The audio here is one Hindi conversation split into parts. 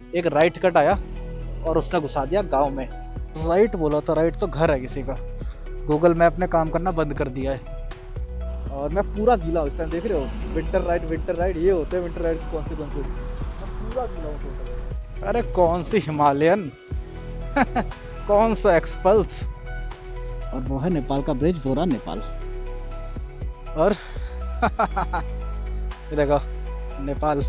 एक राइट कट आया और उसने घुसा दिया गांव में। राइट बोला तो राइट तो घर है किसी का। गूगल मैप ने काम करना बंद कर दिया है और मैं पूरा गीला हूँ इस टाइम, देख रहे हो। विंटर राइड ये होते हैं, विंटर राइड के कॉन्सिक्वेंसेस। मैं पूरा गीला हूँ टोटल। अरे कौन सी हिमालयन कौन सा एक्सपल्स। और वो है नेपाल का ब्रिज, वो रहा नेपाल। और ये देखो नेपाल।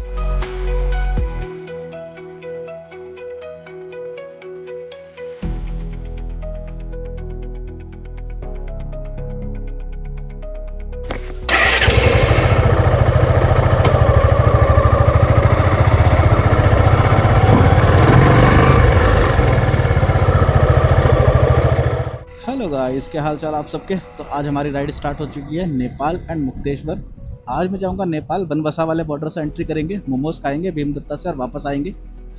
हेलो गाइस, क्या हाल चाल आप सबके। तो आज हमारी राइड स्टार्ट हो चुकी है नेपाल एंड मुक्तेश्वर। आज मैं जाऊंगा नेपाल, बनबसा वाले बॉर्डर से एंट्री करेंगे, मोमोज खाएंगे भीमदत्ता से और वापस आएंगे।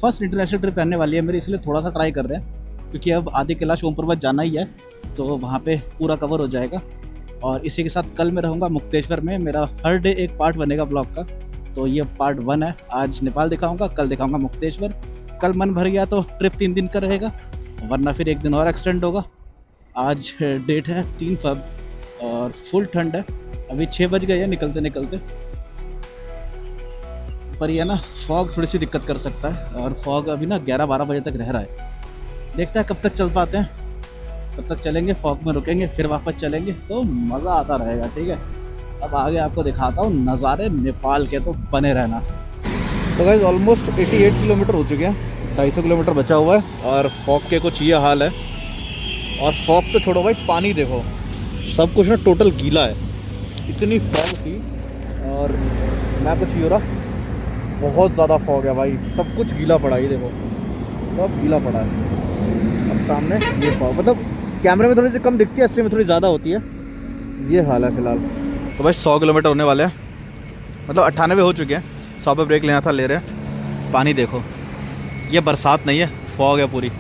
फर्स्ट इंटरनेशनल ट्रिप रहने वाली है मेरी, इसलिए थोड़ा सा ट्राई कर रहे हैं क्योंकि अब आदि कैलाश ओम पर्वत जाना ही है, तो वहाँ पे पूरा कवर हो जाएगा। और इसी के साथ कल मैं रहूँगा मुक्तेश्वर में, मेरा हर डे एक पार्ट बनेगा ब्लॉग का। तो ये पार्ट 1 है। आज नेपाल दिखाऊंगा, कल दिखाऊंगा मुक्तेश्वर। कल मन भर गया तो ट्रिप 3 दिन का रहेगा, वरना फिर 1 दिन और एक्सटेंड होगा। आज डेट है 3 फरवरी और फुल ठंड है। अभी 6 बज गए हैं निकलते निकलते। पर ये ना फॉग थोड़ी सी दिक्कत कर सकता है, और फॉग अभी ना 11-12 बजे तक रह रहा है। देखते हैं कब तक चल पाते हैं। कब तक चलेंगे, फॉग में रुकेंगे फिर वापस चलेंगे, तो मज़ा आता रहेगा। ठीक है, अब आगे आपको दिखाता हूँ नज़ारे नेपाल के, तो बने रहना। तो गाइस ऑलमोस्ट 88 किलोमीटर हो चुके हैं, 250 किलोमीटर बचा हुआ है। और फॉग के कुछ ये हाल है। और फॉग तो छोड़ो भाई, पानी देखो, सब कुछ ना टोटल गीला है, इतनी फॉग थी। और मैं कुछ ही हो रहा, बहुत ज़्यादा फॉग है भाई, सब कुछ गीला पड़ा है। ये देखो सब गीला पड़ा है। और सामने ये फॉग, मतलब कैमरे में थोड़ी सी कम दिखती है, असली में थोड़ी ज़्यादा होती है। ये हाल है फिलहाल। तो भाई 100 किलोमीटर होने वाले हैं, मतलब 98 हो चुके हैं। 100 पे ब्रेक लेना था, ले रहे हैं। पानी देखो, ये बरसात नहीं है, फॉग है पूरी,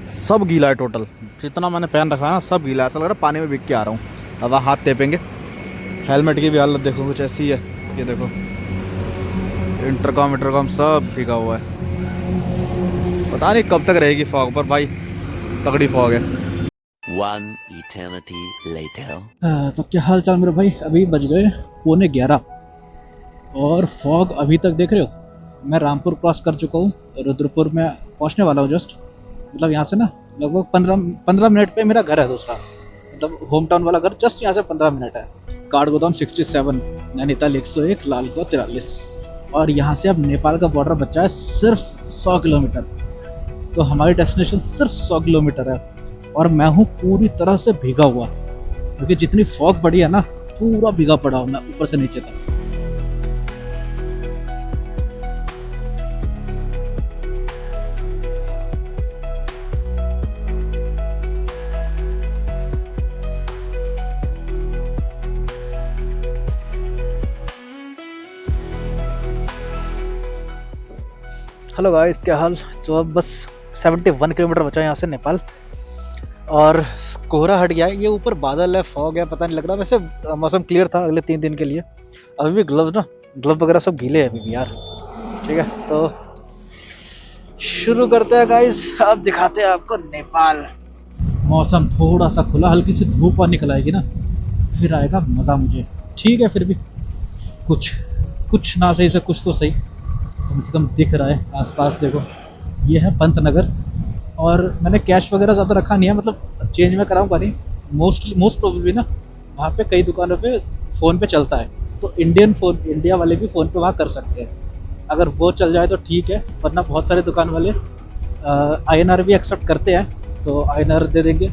सब गीला है टोटल। जितना मैंने पहन रखा है ना सब गीला है, ऐसा लग रहा है पानी में भीग के आ रहा हूँ। अब हाथ तेपेंगे। हेलमेट की भी हालत देखो कुछ ऐसी है, ये देखो इंटरकॉम सब भीगा हुआ है। पता नहीं कब तक रहेगी फॉग, पर भाई तगड़ी फॉग है। One eternity later. तो क्या हाल चाल मेरे भाई। अभी बज गए 11:15 और फॉग अभी तक देख रहे हो। मैं रामपुर क्रॉस कर चुका हूँ, रुद्रपुर में पहुँचने वाला हूँ जस्ट। मतलब यहाँ से ना लगभग 15 मिनट पे मेरा घर है दूसरा, मतलब होम टाउन वाला घर जस्ट यहाँ से 15 मिनट है। काठगोदाम 67, नैनीताल 101, लालकुआ 43। और यहाँ से अब नेपाल का बॉर्डर बचा है सिर्फ 100 किलोमीटर। तो हमारी डेस्टिनेशन सिर्फ 100 किलोमीटर है। और मैं हूँ पूरी तरह से भीगा हुआ, क्योंकि जितनी फॉग पड़ी है ना, पूरा भीगा पड़ा हूँ मैं ऊपर से नीचे तक। हेलो गाइस, क्या हाल। तो अब बस 71 किलोमीटर बचा है यहाँ से नेपाल, और कोहरा हट गया है। ये ऊपर बादल है, फॉग है, पता नहीं लग रहा। वैसे मौसम क्लियर था अगले 3 दिन के लिए। अभी भी ग्लव वगैरह सब गीले हैं अभी भी यार। ठीक है, तो शुरू करते हैं गाइस। अब दिखाते हैं आपको नेपाल। मौसम थोड़ा सा खुला, हल्की सी धूप और निकल आएगी ना, फिर आएगा मज़ा मुझे। ठीक है, फिर भी कुछ कुछ ना सही से कुछ तो सही, कम से कम दिख रहा है आसपास। देखो ये है पंतनगर। और मैंने कैश वगैरह ज़्यादा रखा नहीं है, मतलब चेंज में कराऊंगा नहीं। मोस्ट प्रोबेबली ना वहाँ पे कई दुकानों पे फ़ोन पे चलता है, तो इंडिया वाले भी फ़ोन पे वहाँ कर सकते हैं। अगर वो चल जाए तो ठीक है, वरना बहुत सारे दुकान वाले INR भी एक्सेप्ट करते हैं, तो INR दे देंगे।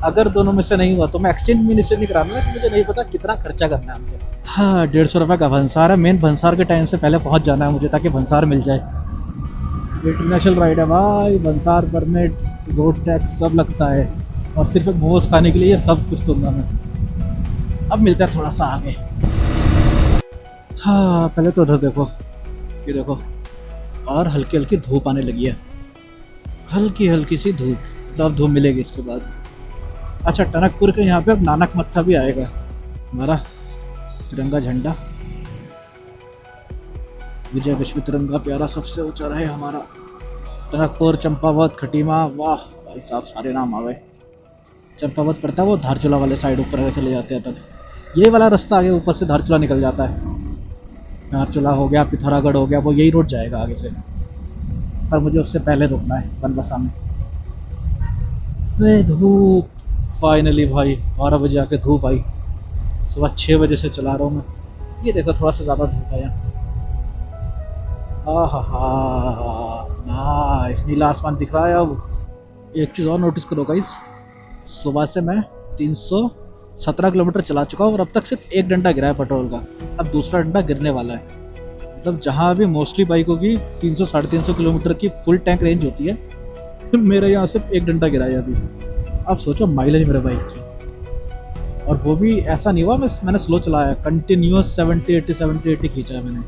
अगर दोनों में से नहीं हुआ तो मैं एक्सचेंज मिनिस्ट्री नहीं कराऊंगा, मुझे नहीं पता कितना खर्चा करना है मुझे। हाँ, 150 रुपये का भंसार है। मेन भंसार के टाइम से पहले पहुँच जाना है मुझे, ताकि भंसार मिल जाए। इंटरनेशनल राइड है भाई, भंसार परमिट, रोड टैक्स सब लगता है। और सिर्फ एक मोमोज खाने के लिए ये सब कुछ दूंगा मैं। अब मिलता है थोड़ा सा आगे। हाँ, पहले तो उधर देखो, ये देखो। और हल्की हल्की धूप आने लगी है, हल्की हल्की सी धूप, तब धूप मिलेगी इसके बाद। अच्छा, टनकपुर के यहाँ पे अब नानक मत्था भी आएगा। हमारा तिरंगा झंडा, विजय विश्व तिरंगा प्यारा, सबसे ऊंचा रहे हमारा। टनकपुर, चंपावत, खटीमा, वाह भाई साहब सारे नाम आ गए। चंपावत पड़ता है वो धारचूला वाले साइड, ऊपर अगर चले जाते हैं तब ये वाला रास्ता आगे ऊपर से धारचूला निकल जाता है। धारचूला हो गया, पिथौरागढ़ हो गया, वो यही रोड जाएगा आगे से, पर मुझे उससे पहले रुकना है बनबसा में। वे धूप, फाइनली भाई 12 बजे आके धूप आई। सुबह 6 बजे से चला रहा हूँ मैं। ये देखो थोड़ा सा ज़्यादा धूप आया। आहा नाइस, नीला आसमान दिख रहा है। अब एक चीज़ और नोटिस करो गाइस, सुबह से मैं 317 किलोमीटर चला चुका हूँ और अब तक सिर्फ एक डंडा गिरा है पेट्रोल का। अब दूसरा डंडा गिरने वाला है। मतलब जहाँ अभी मोस्टली बाइकों की 300 साढ़े 300 किलोमीटर की फुल टैंक रेंज होती है, मेरे यहाँ सिर्फ एक डंडा गिरा है अभी। अब सोचो माइलेज मेरे बाइक की, और वो भी ऐसा नहीं हुआ मैंने स्लो चलाया, कंटिन्यूस 70-80 खींचा है मैंने,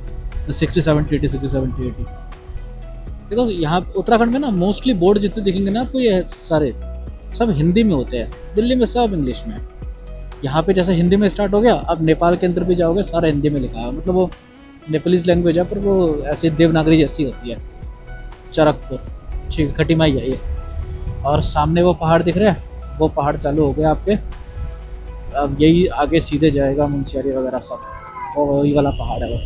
60-70-80 60-70-80। देखो यहाँ उत्तराखंड में ना मोस्टली बोर्ड जितने दिखेंगे ना आपको, ये सारे सब हिंदी में होते हैं। दिल्ली में सब इंग्लिश में। यहाँ पे जैसे हिंदी में स्टार्ट हो गया, अब नेपाल के अंदर भी जाओगे सारा हिंदी में लिखा है। मतलब वो नेपालीज लैंग्वेज है, पर वो ऐसे देवनागरी जैसी होती है। चरकपुर, ठीक है, खटीमा ही है ये। और सामने वो पहाड़ दिख रहे हैं, वो पहाड़ चालू हो गए आपके। अब यही आगे सीधे जाएगा मुंशियारी वगैरह सब, वो वही वाला पहाड़ है वो।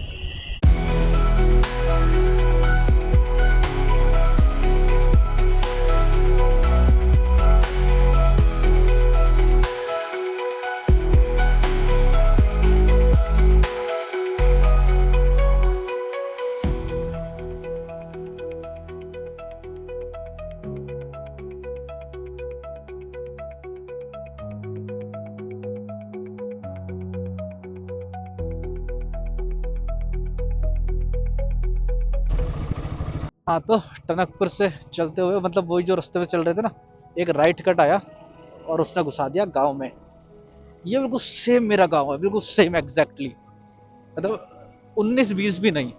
हाँ तो टनकपुर से चलते हुए, मतलब वही जो रास्ते में चल रहे थे ना, एक राइट कट आया और उसने घुसा दिया गांव में। ये बिल्कुल सेम मेरा गांव है, बिल्कुल सेम एग्जैक्टली। मतलब 19-20 भी नहीं,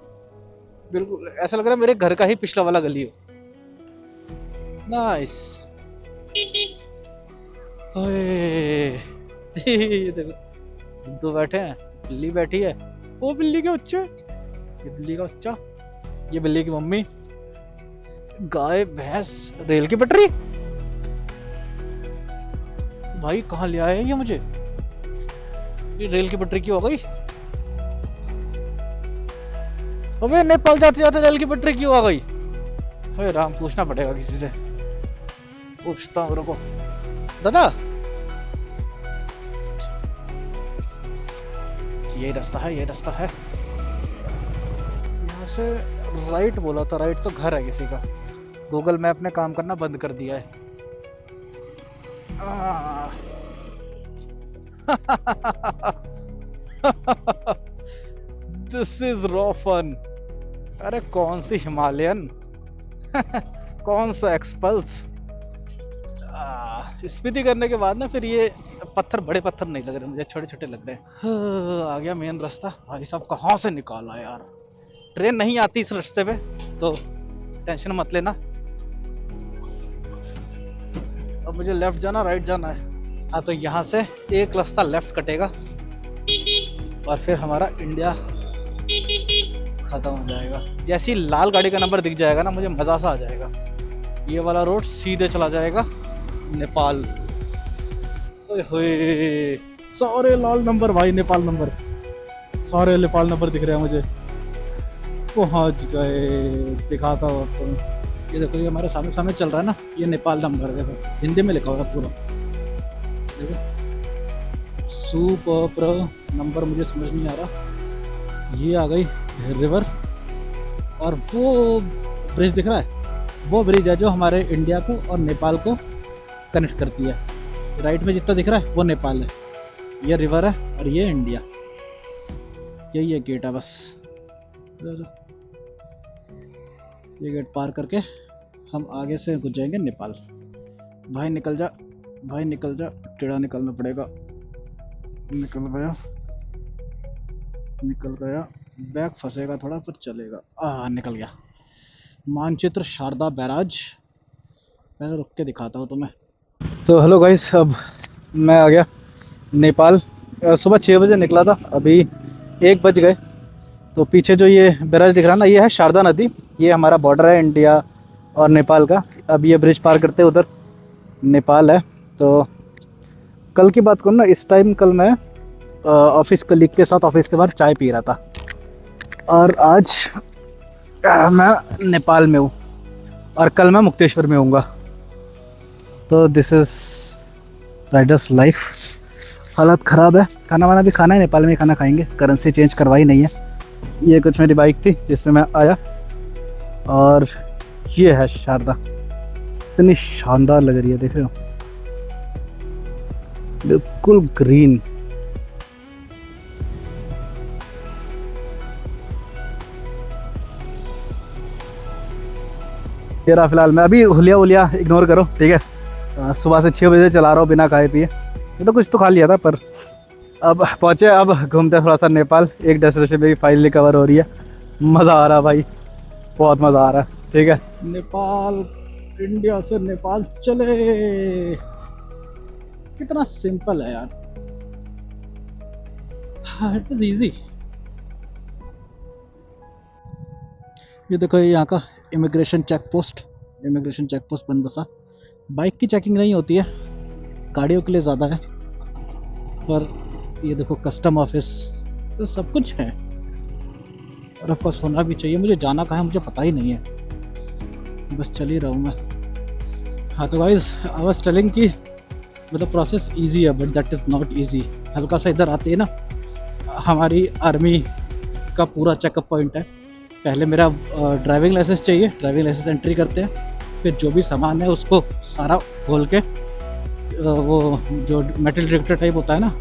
बिल्कुल ऐसा लग रहा है मेरे घर का ही पिछला वाला गली हो। नाइस। ये देखो जिंदू बैठे हैं, बिल्ली बैठी है। वो बिल्ली के बच्चे, ये बिल्ली का बच्चा, ये बिल्ली की मम्मी, गाय भैंस, रेल की पटरी। भाई कहाँ ले आए ये मुझे, ये रेल की पटरी क्यों हो गई? अबे नेपाल जाते जाते रेल की पटरी क्यों आ गई? अरे राम, पूछना पड़ेगा किसी से, पूछता हूँ, रुको। दादा ये रास्ता है, ये रास्ता है। यहाँ से राइट बोला था, राइट तो घर है किसी का। गूगल मैप ने काम करना बंद कर दिया है। This is raw fun. अरे कौन सी हिमालयन कौन सा एक्सपल्स। स्पीडी करने के बाद ना फिर ये पत्थर, बड़े पत्थर नहीं लग रहे मुझे, छोटे छोटे लग रहे हैं। आ गया मेन रास्ता। भाई साहब कहाँ से निकाला यार, ट्रेन नहीं आती इस रास्ते पे तो टेंशन मत लेना। अब मुझे लेफ्ट जाना, राइट जाना है। हाँ तो यहाँ से एक रास्ता लेफ्ट कटेगा और फिर हमारा इंडिया खत्म हो जाएगा। जैसी लाल गाड़ी का नंबर दिख जाएगा ना, मुझे मजा सा आ जाएगा। ये वाला रोड सीधे चला जाएगा नेपाल। ओए होए, सारे लाल नंबर भाई, नेपाल नंबर, सारे नेपाल नंबर दिख रहे हैं मुझे। पहुंच गए, दिखाता हूँ आपको। ये देखो, ये हमारे सामने सामने चल रहा है ना, ये नेपाल नंबर देखो, हिंदी में लिखा होगा पूरा। देखो सुपर नंबर, मुझे समझ नहीं आ रहा। ये आ गई रिवर, और वो ब्रिज दिख रहा है, वो ब्रिज है जो हमारे इंडिया को और नेपाल को कनेक्ट करती है। राइट में जितना दिख रहा है वो नेपाल है, ये रिवर है और ये इंडिया। यही है गेट है बस। ये गेट पार करके हम आगे से घुस जाएंगे नेपाल। भाई निकल जा, भाई निकल जा, टेढ़ा निकलना पड़ेगा। निकल गया, निकल गया। बैग फंसेगा थोड़ा पर चलेगा। निकल गया। मानचित्र शारदा बैराज, मैं रुक के दिखाता हूँ तुम्हें। तो हेलो गाइस, अब मैं आ गया नेपाल। सुबह 6 बजे निकला था, अभी 1 बज गए। तो पीछे जो ये बैराज दिख रहा है ना, ये है शारदा नदी। ये हमारा बॉर्डर है इंडिया और नेपाल का। अब ये ब्रिज पार करते उधर नेपाल है। तो कल की बात करूँ ना, इस टाइम कल मैं ऑफिस कलीग के साथ ऑफिस के बाहर चाय पी रहा था, और आज मैं नेपाल में हूँ और कल मैं मुक्तेश्वर में हूँगा। तो दिस इज़ राइडर्स लाइफ। हालत ख़राब है। खाना वाना भी खाना है, नेपाल में ही खाना खाएंगे, करेंसी चेंज करवाई नहीं है। ये कुछ मेरी बाइक थी जिसमें मैं आया, और ये है शारदा। इतनी शानदार लग रही है, देख रहे हो, बिल्कुल ग्रीन। ये रहा फिलहाल। मैं अभी हुलिया इग्नोर करो, ठीक है। सुबह से 6 बजे चला रहा हूँ बिना खाए पिए। ये तो कुछ तो खा लिया था, पर अब पहुँचे, अब घूमते हैं थोड़ा सा नेपाल। एक डेस्टिनेशन मेरी फाइनली कवर हो रही है। मज़ा आ रहा है भाई, बहुत मज़ा आ रहा है। ठीक है, नेपाल, इंडिया से नेपाल चले। कितना सिंपल है यार, इट वाज इजी। ये देखो, ये यहाँ का immigration check post. Immigration check post Banbasa. Bike की चेकिंग नहीं होती है, गाड़ियों के लिए ज़्यादा है। पर ये देखो कस्टम ऑफिस, तो सब कुछ है, और ऑफ कोर्स होना भी चाहिए। मुझे जाना कहाँ है मुझे पता ही नहीं है, बस चल ही रहा हूँ मैं। हाँ तो गाइस, आई वाज टेलिंग कि मतलब प्रोसेस इजी है, but that is not easy. हल्का सा इधर आते हैं ना, हमारी आर्मी का पूरा चेकअप पॉइंट है। पहले मेरा ड्राइविंग लाइसेंस चाहिए, ड्राइविंग लाइसेंस एंट्री करते हैं। फिर जो भी सामान है उसको सारा खोल के वो जो मेटल डिटेक्टर टाइप होता है ना,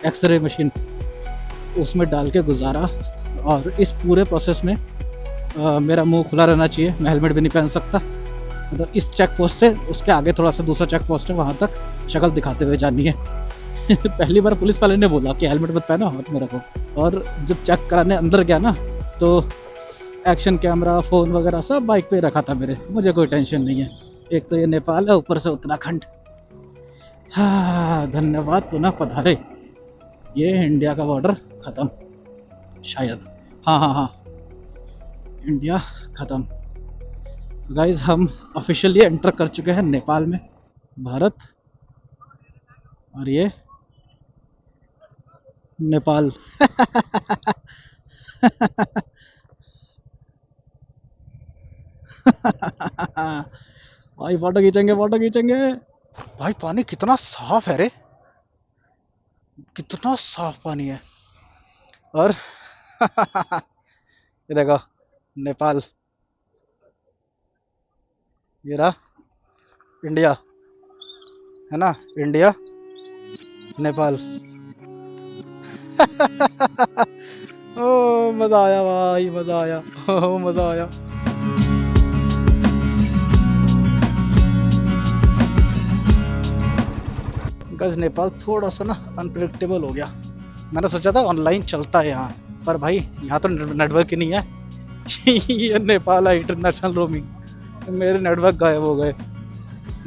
एक्सरे मशीन, उसमें डाल के गुजारा। और इस पूरे प्रोसेस में मेरा मुंह खुला रहना चाहिए, मैं हेलमेट भी नहीं पहन सकता। मतलब इस चेक पोस्ट से उसके आगे थोड़ा सा दूसरा चेक पोस्ट है, वहाँ तक शक्ल दिखाते हुए जानी है। पहली बार पुलिस वाले ने बोला कि हेलमेट मत पहनो, हाथ में रखो। और जब चेक कराने अंदर गया ना, तो एक्शन कैमरा, फ़ोन वगैरह सब बाइक पे रखा था मेरे। मुझे कोई टेंशन नहीं है। एक तो ये नेपाल है, ऊपर से उत्तराखंड। हाँ, धन्यवाद पुनः पधारे। ये इंडिया का बॉर्डर ख़त्म शायद। हाँ हाँ हाँ, इंडिया ख़त्म। तो गाइज, हम ऑफिशियली एंटर कर चुके हैं नेपाल में, भारत। और ये नेपाल। भाई फोटो खींचेंगे, फोटो खींचेंगे। भाई पानी कितना साफ है रे, कितना साफ पानी है। और ये देखो नेपाल, ये रहा इंडिया, है ना, इंडिया नेपाल। ओ मजा आया भाई, मजा आया। ओ मजा आया। गज नेपाल थोड़ा सा ना अनप्रेडिक्टेबल हो गया। मैंने सोचा था ऑनलाइन चलता है यहाँ, पर भाई यहाँ तो नेटवर्क ही नहीं है। ये नेपाल है इंटरनेशनल रोमिंग, मेरे नेटवर्क गायब हो गए।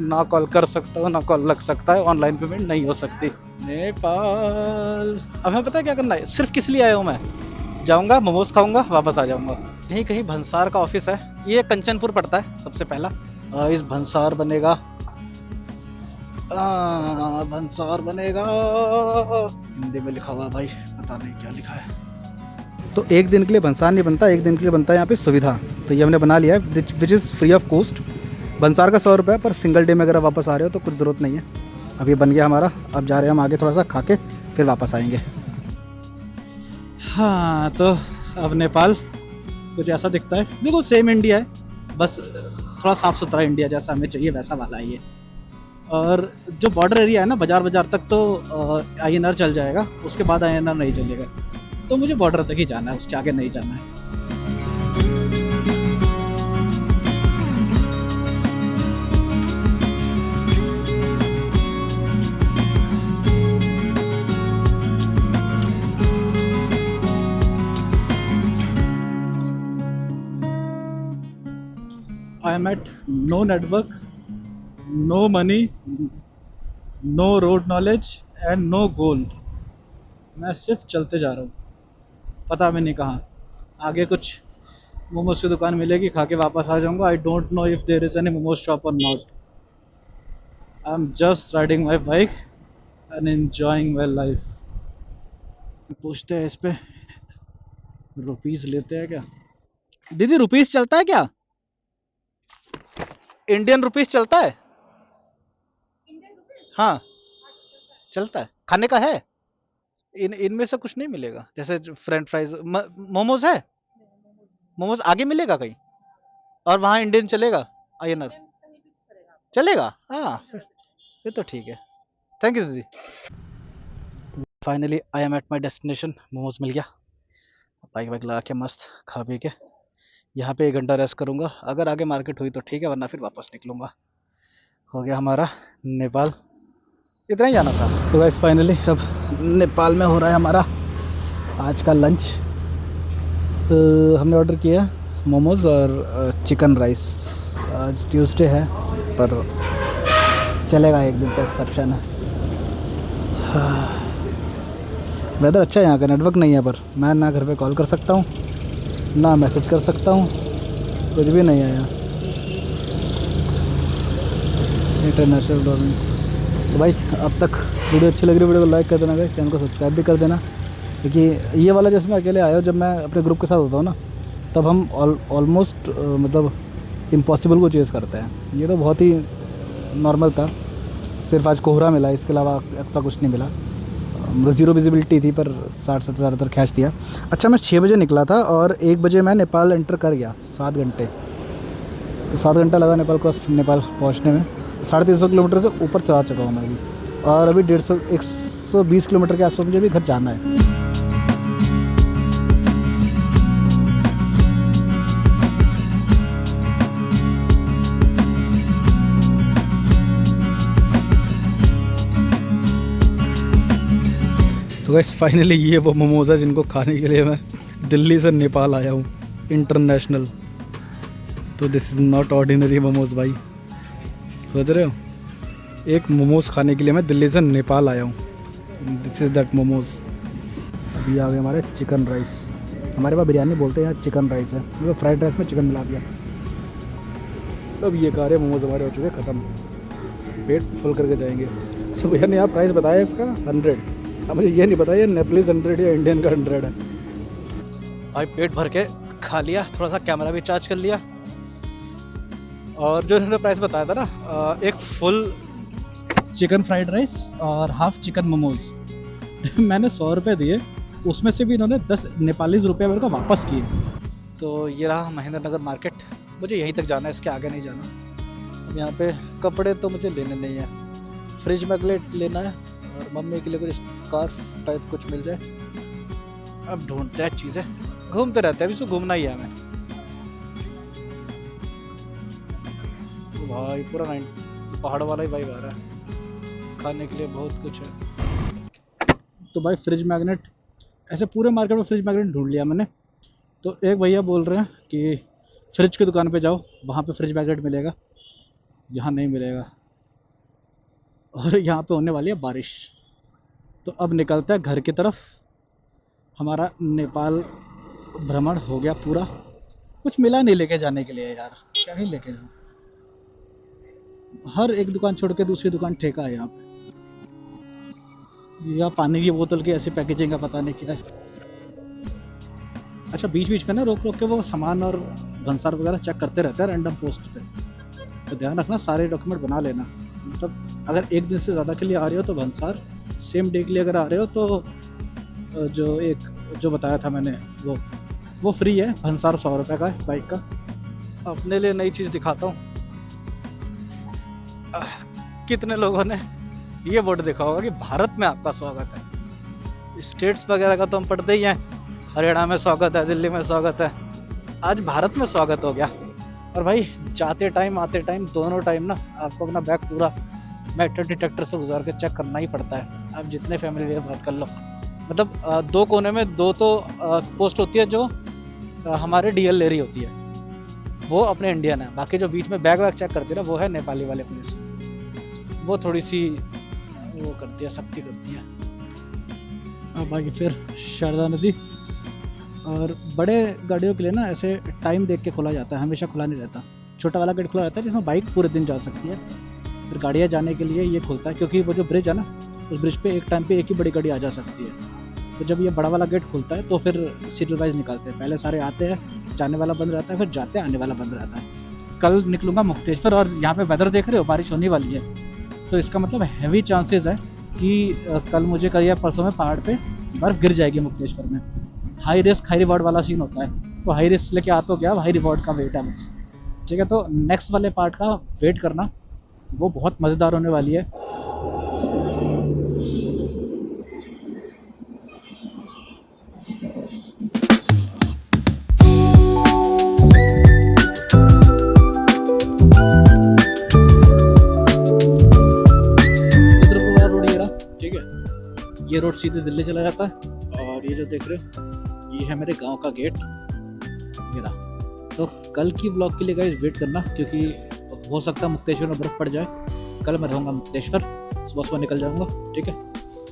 ना कॉल कर सकता हूँ, ना कॉल लग सकता है, ऑनलाइन पेमेंट नहीं हो सकती। नेपाल। अब हमें पता है क्या करना है, सिर्फ किस लिए आया हूँ मैं। जाऊँगा, मोमोज खाऊंगा, वापस आ जाऊँगा। यहीं कहीं भंसार का ऑफिस है, ये कंचनपुर पड़ता है सबसे पहला। इस भंसार बनेगा, भंसार बनेगा। हिंदी में लिखा हुआ है भाई, पता नहीं क्या लिखा है। तो एक दिन के लिए भंसार नहीं बनता, एक दिन के लिए बनता है यहाँ पे सुविधा। तो ये हमने बना लिया है, which is free of cost. भंसार का 100 रुपये, पर सिंगल डे में अगर आप वापस आ रहे हो तो कुछ ज़रूरत नहीं है। अब ये बन गया हमारा, अब जा रहे हैं हम आगे, थोड़ा सा खा के फिर वापस आएंगे। हाँ, तो अब नेपाल कुछ ऐसा दिखता है, बिल्कुल सेम इंडिया है, बस थोड़ा साफ़ सुथरा इंडिया जैसा हमें चाहिए वैसा वाला है ये। और जो बॉर्डर एरिया है ना, बाज़ार तक तो INR चल जाएगा, उसके बाद INR नहीं चलेगा। तो मुझे बॉर्डर तक ही जाना है, उसके आगे नहीं जाना है। I am at no network, no money, no road knowledge and no goal। मैं सिर्फ चलते जा रहा हूँ, पता भी नहीं कहाँ आगे कुछ मोमोज की दुकान मिलेगी, खा के वापस आ जाऊंगा। I don't know if there is any momos shop or not. I am just riding my bike and enjoying my life. पूछते हैं इस पे रुपीस लेते हैं क्या। दीदी रुपीस चलता है क्या? इंडियन रुपीस चलता है? हाँ चलता है। खाने का है? इनमें से कुछ नहीं मिलेगा, जैसे फ्रेंच फ्राइज मोमोज है? मोमोज आगे मिलेगा कहीं? और वहाँ इंडियन चलेगा? आईएनआर चलेगा? हाँ फिर तो ठीक है। थैंक यू दीदी। Finally I am at my destination. Momos मिल गया। बाइक वाइक लगा के मस्त खा पी के यहाँ पे 1 घंटा रेस्ट करूँगा। अगर आगे मार्केट हुई तो ठीक है, वरना फिर वापस निकलूँगा। हो गया हमारा नेपाल, इतना ही जाना था। तो गाइस फाइनली अब नेपाल में हो रहा है हमारा आज का लंच। हमने ऑर्डर किया मोमोज़ और चिकन राइस। आज ट्यूसडे है पर चलेगा, एक दिन तो एक्सेप्शन है। वेदर अच्छा है यहाँ का, नेटवर्क नहीं है पर मैं ना घर पे कॉल कर सकता हूँ ना मैसेज कर सकता हूँ, कुछ भी नहीं है यहाँ। International roaming. तो भाई अब तक वीडियो अच्छी लग रही है, वीडियो को लाइक कर देना, चैनल को सब्सक्राइब भी कर देना। क्योंकि ये वाला जैसे मैं अकेले आया हूँ, जब मैं अपने ग्रुप के साथ होता हूँ ना, तब हम ऑलमोस्ट मतलब इम्पॉसिबल को चेज़ करते हैं। ये तो बहुत ही नॉर्मल था, सिर्फ आज कोहरा मिला, इसके अलावा एक्स्ट्रा कुछ नहीं मिला। ज़ीरो विजिबिलिटी थी पर 60-70 ज़्यादातर खींच दिया। अच्छा मैं 6 बजे निकला था और 1 बजे मैं नेपाल एंटर कर गया। 7 घंटे, तो 7 घंटा लगा नेपाल क्रॉस नेपाल पहुंचने में। 350 किलोमीटर से ऊपर चला चुका हूँ मैं अभी, और अभी 120 किलोमीटर के आसपास मुझे भी घर जाना है। तो गाइस फाइनली ये वो मोमोज है जिनको खाने के लिए मैं दिल्ली से नेपाल आया हूँ, इंटरनेशनल। तो this is not ordinary momos भाई, सोच रहे हो? एक मोमोज खाने के लिए मैं दिल्ली से नेपाल आया हूँ। This is that momos. अभी आ गए हमारे चिकन राइस। हमारे पास बिरयानी बोलते हैं, यहाँ चिकन राइस है, मतलब फ्राइड राइस में चिकन मिला दिया। अब ये कारे मोमोज हमारे हो चुके ख़त्म, पेट फुल करके जाएंगे। अच्छा भैया ने यहाँ प्राइस बताया इसका 100। अब मुझे ये नहीं पता ये नेपलीज 100 या इंडियन का 100 है। भाई पेट भर के खा लिया, थोड़ा सा कैमरा भी चार्ज कर लिया। और जो इन्होंने प्राइस बताया था ना, एक फुल चिकन फ्राइड राइस और हाफ चिकन मोमोज मैंने 100 रुपये दिए, उसमें से भी इन्होंने 10 नेपाली रुपये मेरे को वापस किए। तो ये रहा महेंद्र नगर मार्केट। मुझे यहीं तक जाना है, इसके आगे नहीं जाना। अब यहाँ पे कपड़े तो मुझे लेने नहीं है, फ्रिज मैगनेट लेना है और मम्मी के लिए कुछ स्कार्फ टाइप कुछ मिल जाए। अब ढूंढते हैं चीज़ें, घूमते रहते हैं, अभी इसको घूमना ही है हमें। तो भाई पूरा पहाड़ वाला ही वाइब आ रहा है, खाने के लिए बहुत कुछ है। तो भाई फ्रिज मैगनेट, ऐसे पूरे मार्केट में फ्रिज मैगनेट ढूंढ लिया मैंने। तो एक भैया बोल रहे हैं कि फ्रिज की दुकान पे जाओ, वहाँ पे फ्रिज मैगनेट मिलेगा, यहाँ नहीं मिलेगा। और यहाँ पे होने वाली है बारिश। तो अब निकलता है घर की तरफ। हमारा नेपाल भ्रमण हो गया पूरा। कुछ मिला नहीं लेके जाने के लिए यार, क्या ही लेके जाऊँ। हर एक दुकान छोड़ के दूसरी दुकान ठेका है यहाँ पे। या पानी की बोतल की ऐसी पैकेजिंग का पता नहीं क्या है। अच्छा बीच बीच में ना रोक रोक के वो सामान और भंसार वगैरह चेक करते रहते हैं रैंडम पोस्ट पे। तो ध्यान रखना, सारे डॉक्यूमेंट बना लेना। मतलब अगर एक दिन से ज़्यादा के लिए आ रहे हो तो भंसार, सेम डे के लिए अगर आ रहे हो तो जो बताया था मैंने वो फ्री है। भंसार 100 रुपये का है बाइक का। अपने लिए नई चीज़ दिखाता हूँ। कितने लोगों ने ये बोर्ड देखा होगा कि भारत में आपका स्वागत है। स्टेट्स वगैरह का तो हम पढ़ते ही हैं, हरियाणा में स्वागत है, दिल्ली में स्वागत है। आज भारत में स्वागत हो गया। और भाई जाते टाइम आते टाइम दोनों टाइम ना आपको अपना बैग पूरा मेटल डिटेक्टर से गुजार के चेक करना ही पड़ता है। आप जितने फैमिली के बात कर लो, मतलब 2 कोने में 2 तो पोस्ट होती है जो हमारे डीएल ले रही होती है, वो अपने इंडियन है। बाकी जो बीच में बैग वैग चेक करती है ना, वो है नेपाली वाले पुलिस। वो थोड़ी सी वो करती है, सख्ती करती है। अब बाकी फिर शारदा नदी और बड़े गाड़ियों के लिए ना ऐसे टाइम देख के खोला जाता है, हमेशा खुला नहीं रहता। छोटा वाला गेट खुला रहता है जिसमें बाइक पूरे दिन जा सकती है, फिर गाड़ियाँ जाने के लिए ये खुलता है, क्योंकि वो जो ब्रिज है ना, उस ब्रिज पे एक टाइम पे एक ही बड़ी गाड़ी आ जा सकती है। तो जब ये बड़ा वाला गेट खुलता है तो फिर सीरियल वाइज निकलते हैं, पहले सारे आते हैं, जाने वाला बंद रहता है, फिर जाते आने वाला बंद रहता है। कल निकलूंगा मुक्तेश्वर, और यहाँ पे वेदर देख रहे हो, बारिश होने वाली है, तो इसका मतलब हैवी चांसेस है कि कल मुझे कल या परसों में पहाड़ पे बर्फ़ गिर जाएगी मुक्तेश्वर में। हाई रिस्क हाई रिवॉर्ड वाला सीन होता है, तो हाई रिस्क लेके आ तो गया, हाई रिवॉर्ड का वेट है बस। ठीक है, तो नेक्स्ट वाले पार्ट का वेट करना, वो बहुत मज़ेदार होने वाली है। चित्रपुरा रोड ये रहा, ठीक है, ये रोड सीधे दिल्ली चला जाता है, और ये जो देख रहे हो ये है मेरे गांव का गेट, ये रहा। तो कल की ब्लॉग के लिए गाइस वेट करना, क्योंकि हो सकता है मुक्तेश्वर में बर्फ़ पड़ जाए। कल मैं रहूँगा मुक्तेश्वर, सुबह सुबह निकल जाऊँगा। ठीक है,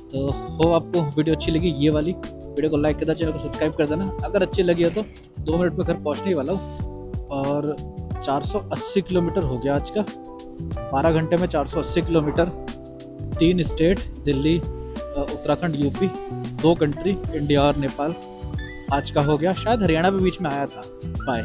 तो हो आपको वीडियो अच्छी लगी ये वाली, वीडियो को लाइक कर देना, चैनल को सब्सक्राइब कर देना। अगर अच्छी लगी हो तो 2 मिनट में घर पहुँचने ही वाला हूँ, और 480 किलोमीटर हो गया आज का, 12 घंटे में 480 kilometre, 3 state, Delhi, Uttarakhand, UP, 2 country, India और नेपाल आज का हो गया। शायद हरियाणा भी बीच में आया था। बाय।